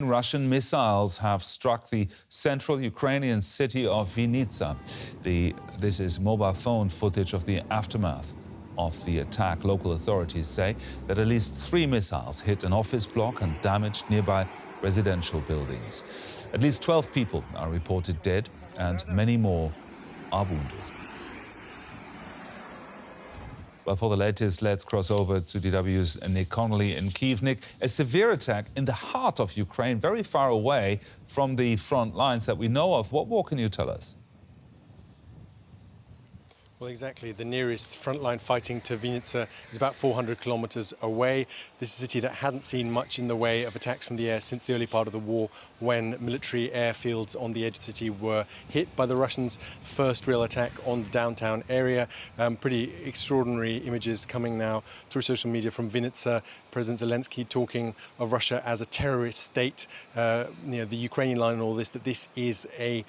Russian missiles have struck the central Ukrainian city of Vinnytsia. This is mobile phone footage of the aftermath of the attack. Local authorities say that at least 3 missiles hit an office block and damaged nearby residential buildings. At least 12 people are reported dead and many more are wounded. Well, for the latest, let's cross over to DW's Nick Connolly in Kyiv. Nick, a severe attack in the heart of Ukraine, very far away from the front lines that we know of. What more can you tell us? Well, exactly. The nearest frontline fighting to Vinnytsia is about 400 kilometers away. This is a city that hadn't seen much in the way of attacks from the air since the early part of the war, when military airfields on the edge of the city were hit by the Russians. First real attack on the downtown area. Pretty extraordinary images coming now through social media from Vinnytsia. President Zelenskyy talking of Russia as a terrorist state. The Ukrainian line and all this, that this is a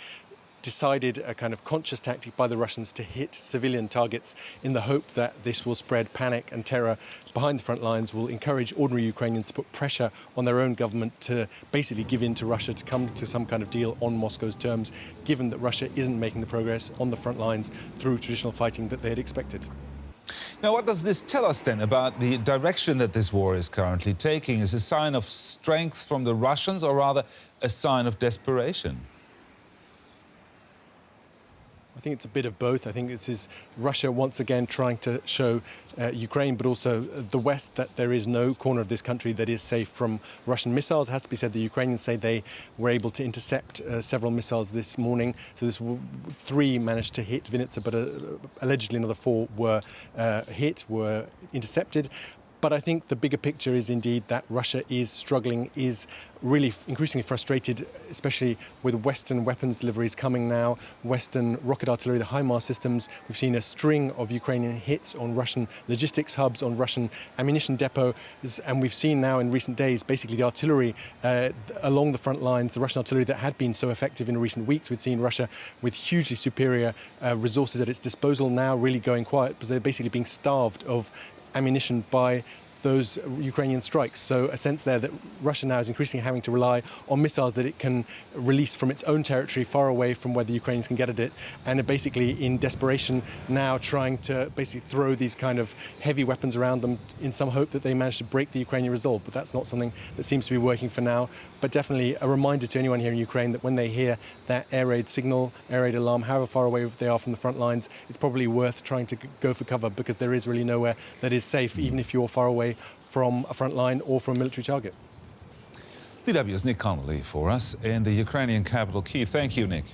kind of conscious tactic by the Russians to hit civilian targets in the hope that this will spread panic and terror behind the front lines, will encourage ordinary Ukrainians to put pressure on their own government to basically give in to Russia, to come to some kind of deal on Moscow's terms, given that Russia isn't making the progress on the front lines through traditional fighting that they had expected. Now, what does this tell us then about the direction that this war is currently taking? Is it a sign of strength from the Russians, or rather a sign of desperation? I think it's a bit of both. I think this is Russia once again trying to show Ukraine, but also the West, that there is no corner of this country that is safe from Russian missiles. It has to be said, the Ukrainians say they were able to intercept several missiles this morning. So 3 managed to hit Vinnytsia, but allegedly another 4 were intercepted. But I think the bigger picture is indeed that Russia is struggling, is really increasingly frustrated, especially with Western weapons deliveries coming now, Western rocket artillery, the HIMARS systems. We've seen a string of Ukrainian hits on Russian logistics hubs, on Russian ammunition depots, and we've seen now in recent days basically the artillery along the front lines, the Russian artillery that had been so effective in recent weeks. We've seen Russia with hugely superior resources at its disposal now really going quiet because they're basically being starved of ammunition by those Ukrainian strikes. So a sense there that Russia now is increasingly having to rely on missiles that it can release from its own territory, far away from where the Ukrainians can get at it, and are basically in desperation now trying to basically throw these kind of heavy weapons around them in some hope that they manage to break the Ukrainian resolve. But that's not something that seems to be working for now. But definitely a reminder to anyone here in Ukraine that when they hear that air raid signal, air raid alarm, however far away they are from the front lines, it's probably worth trying to go for cover, because there is really nowhere that is safe, even if you're far away from a front line or from a military target. DW's Nick Connolly for us in the Ukrainian capital, Kyiv. Thank you, Nick.